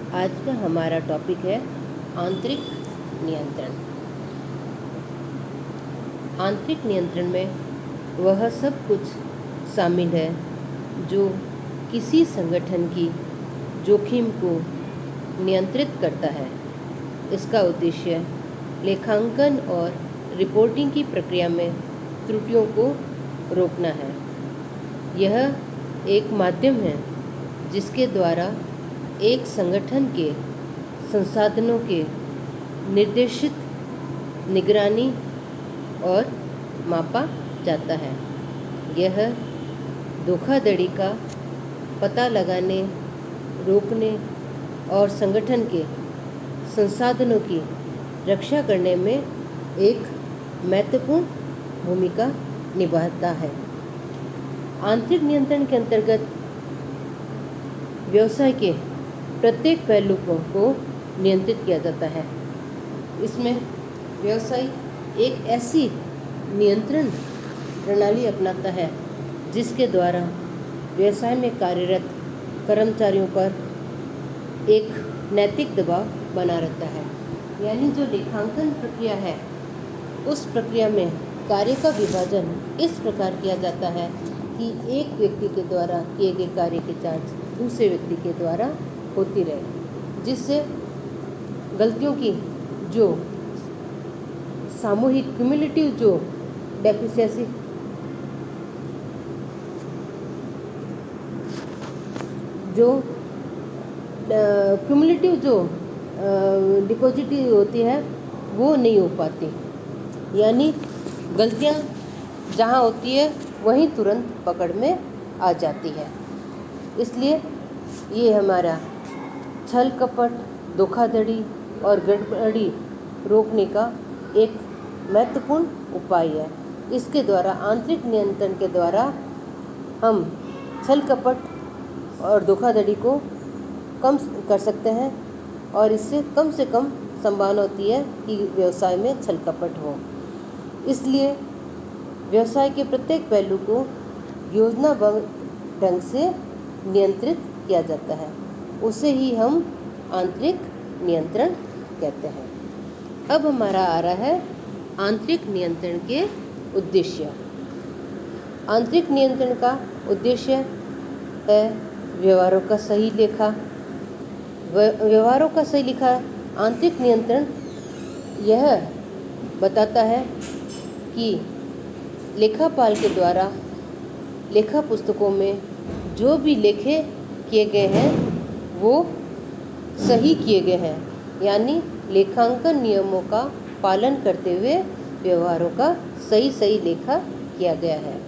आज का हमारा टॉपिक है आंतरिक नियंत्रण। आंतरिक नियंत्रण में वह सब कुछ शामिल है जो किसी संगठन की जोखिम को नियंत्रित करता है। इसका उद्देश्य लेखांकन और रिपोर्टिंग की प्रक्रिया में त्रुटियों को रोकना है। यह एक माध्यम है जिसके द्वारा एक संगठन के संसाधनों के निर्देशित, निगरानी और मापा जाता है। यह धोखाधड़ी का पता लगाने, रोकने और संगठन के संसाधनों की रक्षा करने में एक महत्वपूर्ण भूमिका निभाता है। आंतरिक नियंत्रण के अंतर्गत व्यवसाय के प्रत्येक पहलू को नियंत्रित किया जाता है। इसमें व्यवसाय एक ऐसी नियंत्रण प्रणाली अपनाता है जिसके द्वारा व्यवसाय में कार्यरत कर्मचारियों पर एक नैतिक दबाव बना रहता है। यानी जो लेखांकन प्रक्रिया है, उस प्रक्रिया में कार्य का विभाजन इस प्रकार किया जाता है कि एक व्यक्ति के द्वारा किए गए कार्य की जांच दूसरे व्यक्ति के द्वारा होती रहे, जिससे गलतियों की जो सामूहिक क्यूमुलेटिव जो डेफिशिएंसी जो क्यूमुलेटिव जो डिपॉजिट होती है वो नहीं हो पाती। यानी गलतियां जहां होती है वहीं तुरंत पकड़ में आ जाती है। इसलिए ये हमारा छल कपट, धोखाधड़ी और गड़बड़ी रोकने का एक महत्वपूर्ण उपाय है। इसके द्वारा, आंतरिक नियंत्रण के द्वारा हम छल कपट और धोखाधड़ी को कम कर सकते हैं और इससे कम से कम संभावना होती है कि व्यवसाय में छल कपट हो। इसलिए व्यवसाय के प्रत्येक पहलू को योजनाबद्ध ढंग से नियंत्रित किया जाता है। उसे ही हम आंतरिक नियंत्रण कहते हैं। अब हमारा आ रहा है आंतरिक नियंत्रण के उद्देश्य। आंतरिक नियंत्रण का उद्देश्य है व्यवहारों का सही लेखा। व्यवहारों का सही लेखा आंतरिक नियंत्रण यह बताता है कि लेखापाल के द्वारा लेखा पुस्तकों में जो भी लेखे किए गए हैं वो सही किए गए हैं। यानी लेखांकन नियमों का पालन करते हुए व्यवहारों का सही लेखा किया गया है।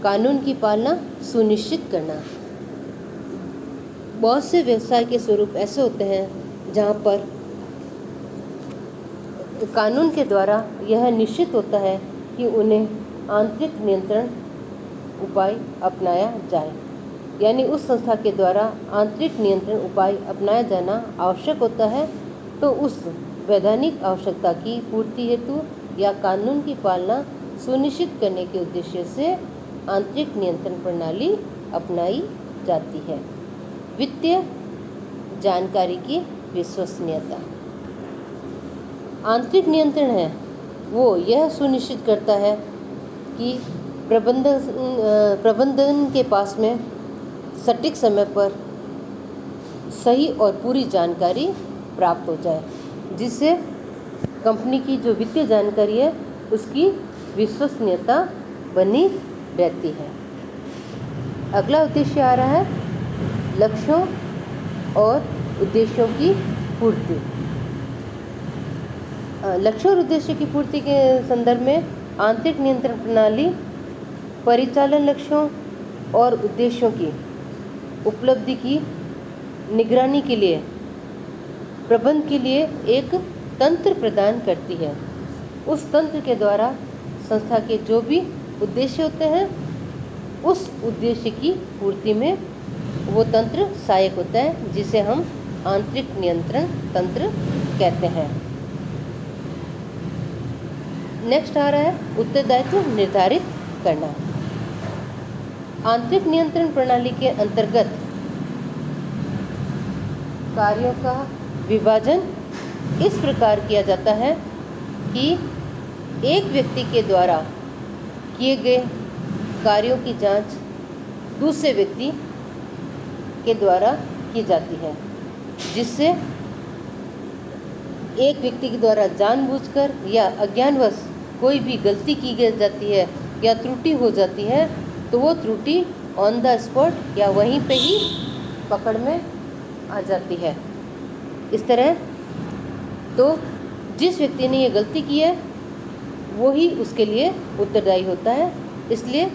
कानून की पालना सुनिश्चित करना। बहुत से व्यवसाय के स्वरूप ऐसे होते हैं जहाँ पर कानून के द्वारा यह निश्चित होता है कि उन्हें आंतरिक नियंत्रण उपाय अपनाया जाए। यानी उस संस्था के द्वारा आंतरिक नियंत्रण उपाय अपनाया जाना आवश्यक होता है, तो उस वैधानिक आवश्यकता की पूर्ति हेतु या कानून की पालना सुनिश्चित करने के उद्देश्य से आंतरिक नियंत्रण प्रणाली अपनाई जाती है। वित्तीय जानकारी की विश्वसनीयता। आंतरिक नियंत्रण है वो यह सुनिश्चित करता है कि प्रबंधन के पास में सटीक समय पर सही और पूरी जानकारी प्राप्त हो जाए, जिससे कंपनी की जो वित्तीय जानकारी है उसकी विश्वसनीयता बनी रहती है। अगला उद्देश्य आ रहा है लक्ष्यों और उद्देश्यों की पूर्ति। लक्ष्य और उद्देश्य की पूर्ति के संदर्भ में आंतरिक नियंत्रण प्रणाली परिचालन लक्ष्यों और उद्देश्यों की उपलब्धि की निगरानी के लिए प्रबंध के लिए एक तंत्र प्रदान करती है। उस तंत्र के द्वारा संस्था के जो भी उद्देश्य होते हैं उस उद्देश्य की पूर्ति में वो तंत्र सहायक होता है, जिसे हम आंतरिक नियंत्रण तंत्र कहते हैं। नेक्स्ट आ रहा है उत्तरदायित्व निर्धारित करना। आंतरिक नियंत्रण प्रणाली के अंतर्गत कार्यों का विभाजन इस प्रकार किया जाता है कि एक व्यक्ति के द्वारा किए गए कार्यों की जांच दूसरे व्यक्ति के द्वारा की जाती है, जिससे एक व्यक्ति के द्वारा जानबूझकर या अज्ञानवश कोई भी गलती की जाती है या त्रुटि हो जाती है तो वो त्रुटि ऑन द स्पॉट या वहीं पे ही पकड़ में आ जाती है। इस तरह तो जिस व्यक्ति ने ये गलती की है वो ही उसके लिए उत्तरदायी होता है। इसलिए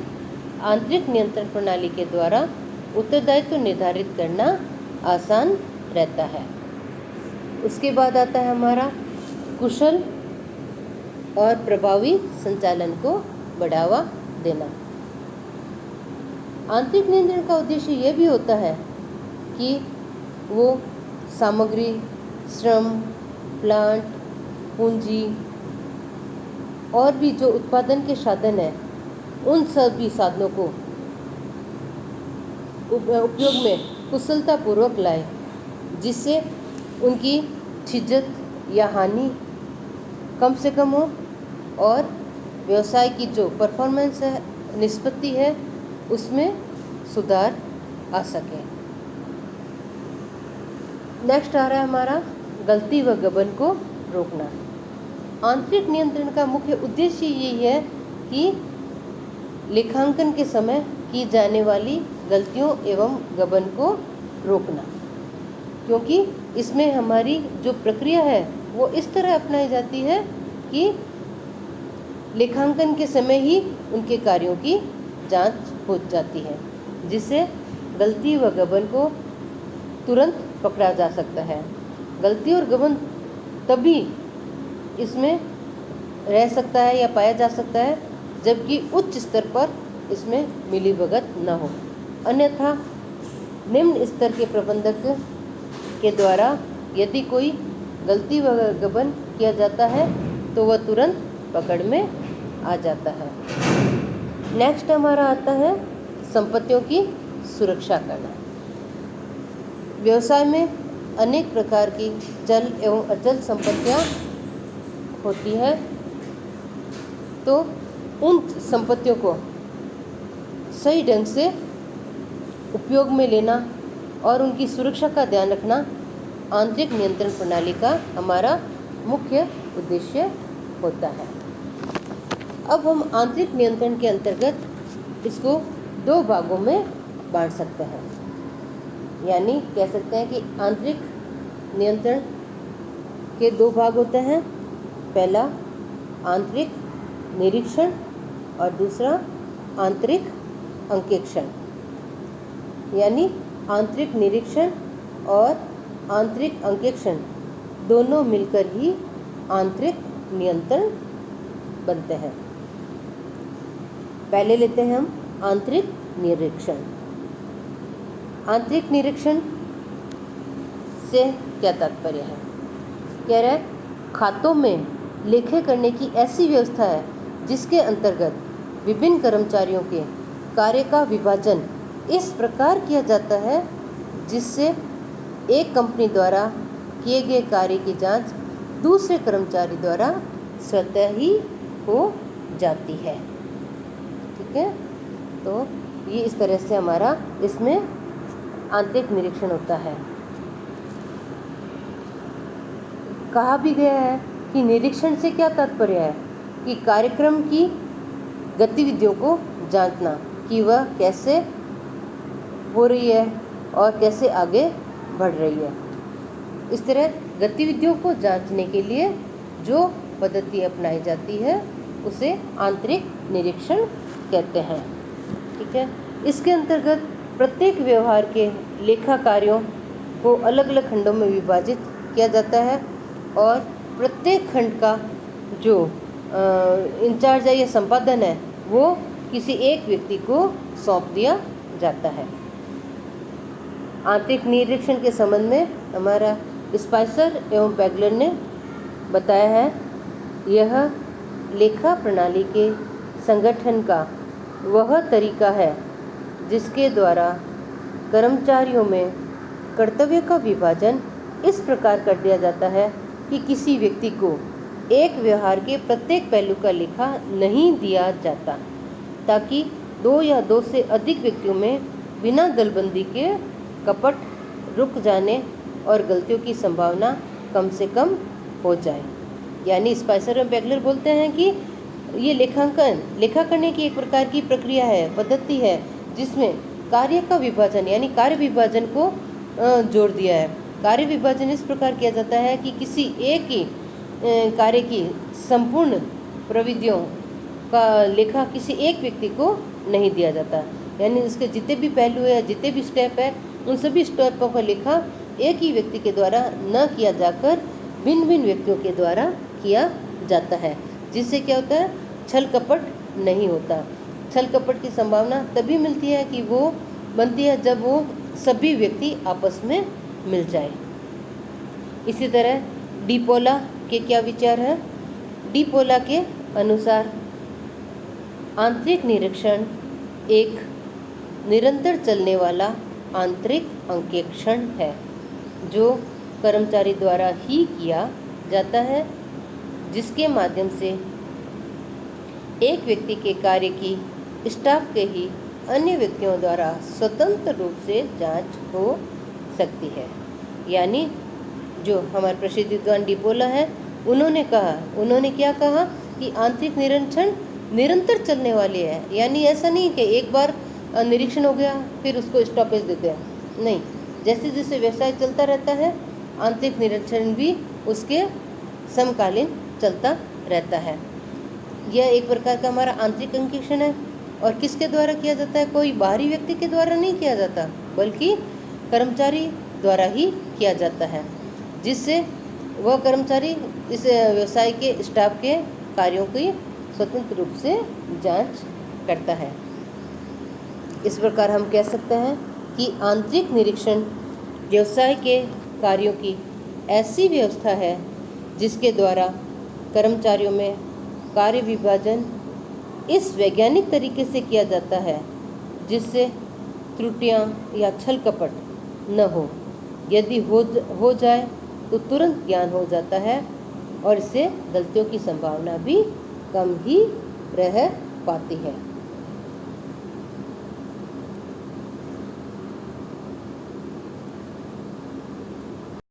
आंतरिक नियंत्रण प्रणाली के द्वारा उत्तरदायित्व निर्धारित करना आसान रहता है। उसके बाद आता है हमारा कुशल और प्रभावी संचालन को बढ़ावा देना। आंतरिक नियंत्रण का उद्देश्य यह भी होता है कि वो सामग्री, श्रम, प्लांट, पूंजी और भी जो उत्पादन के साधन हैं उन सभी साधनों को उपयोग में कुशलतापूर्वक लाए, जिससे उनकी छिज्जत या हानि कम से कम हो और व्यवसाय की जो परफॉर्मेंस है, निष्पत्ति है, उसमें सुधार आ सके। नेक्स्ट आ रहा है हमारा गलती व गबन को रोकना। आंतरिक नियंत्रण का मुख्य उद्देश्य यही है कि लेखांकन के समय की जाने वाली गलतियों एवं गबन को रोकना, क्योंकि इसमें हमारी जो प्रक्रिया है वो इस तरह अपनाई जाती है कि लेखांकन के समय ही उनके कार्यों की जांच हो जाती है, जिससे गलती व गबन को तुरंत पकड़ा जा सकता है। गलती और गबन तभी इसमें रह सकता है या पाया जा सकता है जबकि उच्च स्तर पर इसमें मिलीभगत न हो, अन्यथा निम्न स्तर के प्रबंधक के द्वारा यदि कोई गलती व गबन किया जाता है तो वह तुरंत पकड़ में आ जाता है। नेक्स्ट हमारा आता है संपत्तियों की सुरक्षा करना। व्यवसाय में अनेक प्रकार की चल एवं अचल संपत्तियां होती है, तो उन संपत्तियों को सही ढंग से उपयोग में लेना और उनकी सुरक्षा का ध्यान रखना आंतरिक नियंत्रण प्रणाली का हमारा मुख्य उद्देश्य होता है। अब हम आंतरिक नियंत्रण के अंतर्गत इसको दो भागों में बांट सकते हैं, यानी कह सकते हैं कि आंतरिक नियंत्रण के दो भाग होते हैं। पहला आंतरिक निरीक्षण और दूसरा आंतरिक अंकेक्षण। यानी आंतरिक निरीक्षण और आंतरिक अंकेक्षण दोनों मिलकर ही आंतरिक नियंत्रण बनते हैं। पहले लेते हैं हम आंतरिक निरीक्षण। आंतरिक निरीक्षण से क्या तात्पर्य है? कह रहा है खातों में लेखे करने की ऐसी व्यवस्था है जिसके अंतर्गत विभिन्न कर्मचारियों के कार्य का विभाजन इस प्रकार किया जाता है जिससे एक कंपनी द्वारा किए गए कार्य की जांच दूसरे कर्मचारी द्वारा स्वतः ही हो जाती है। ठीक है, तो ये इस तरह से हमारा इसमें आंतरिक निरीक्षण होता है। कहा भी गया है कि निरीक्षण से क्या तात्पर्य है कि कार्यक्रम की गतिविधियों को जांचना कि वह कैसे हो रही है और कैसे आगे बढ़ रही है। इस तरह गतिविधियों को जांचने के लिए जो पद्धति अपनाई जाती है उसे आंतरिक निरीक्षण कहते हैं। ठीक है, इसके अंतर्गत प्रत्येक व्यवहार के लेखा कार्यों को अलग अलग खंडों में विभाजित किया जाता है और प्रत्येक खंड का जो इंचार्ज है या संपादन है वो किसी एक व्यक्ति को सौंप दिया जाता है। आंतरिक निरीक्षण के संबंध में हमारा स्पाइसर एवं पैगलर ने बताया है, यह लेखा प्रणाली के संगठन का वह तरीका है जिसके द्वारा कर्मचारियों में कर्तव्य का विभाजन इस प्रकार कर दिया जाता है कि किसी व्यक्ति को एक व्यवहार के प्रत्येक पहलू का लेखा नहीं दिया जाता, ताकि दो या दो से अधिक व्यक्तियों में बिना दलबंदी के कपट रुक जाने और गलतियों की संभावना कम से कम हो जाए। यानी स्पाइसर और बेगलर बोलते हैं कि ये लेखा करने की एक प्रकार की प्रक्रिया है, पद्धति है, जिसमें कार्य का विभाजन यानी कार्य विभाजन को जोड़ दिया है। कार्य विभाजन इस प्रकार किया जाता है कि किसी एक ही कार्य की संपूर्ण प्रविधियों का लेखा किसी एक व्यक्ति को नहीं दिया जाता, यानी उसके जितने भी पहलू है, जितने भी स्टेप है, उन सभी स्टेपों का लेखा एक ही व्यक्ति के द्वारा न किया जाकर भिन्न भिन्न व्यक्तियों के द्वारा किया जाता है, जिससे क्या होता है, छल कपट नहीं होता। छल कपट की संभावना तभी मिलती है कि वो बनती है जब वो सभी व्यक्ति आपस में मिल जाए। इसी तरह डिपोला के क्या विचार है? डिपोला के अनुसार आंतरिक निरीक्षण एक निरंतर चलने वाला आंतरिक अंकेक्षण है, जो कर्मचारी द्वारा ही किया जाता है, जिसके माध्यम से एक व्यक्ति के कार्य की स्टाफ के ही अन्य व्यक्तियों द्वारा स्वतंत्र रूप से जांच हो सकती है। यानी जो हमारे प्रसिद्ध विद्वान डिपोला है, उन्होंने क्या कहा कि आंतरिक निरीक्षण निरंतर चलने वाली है। यानी ऐसा नहीं कि एक बार निरीक्षण हो गया फिर उसको स्टॉपेज देते हैं, नहीं, जैसे जैसे व्यवसाय चलता रहता है आंतरिक निरीक्षण भी उसके समकालीन चलता रहता है। यह एक प्रकार का हमारा आंतरिक अंकेक्षण है, और किसके द्वारा किया जाता है? कोई बाहरी व्यक्ति के द्वारा नहीं किया जाता, बल्कि कर्मचारी द्वारा ही किया जाता है, जिससे वह कर्मचारी इस व्यवसाय के स्टाफ के कार्यों की स्वतंत्र रूप से जांच करता है। इस प्रकार हम कह सकते हैं कि आंतरिक निरीक्षण व्यवसाय के कार्यों की ऐसी व्यवस्था है जिसके द्वारा कर्मचारियों में कार्य विभाजन इस वैज्ञानिक तरीके से किया जाता है जिससे त्रुटियां या छल कपट न हो। यदि हो जाए तो तुरंत ज्ञान हो जाता है और इससे गलतियों की संभावना भी कम ही रह पाती है।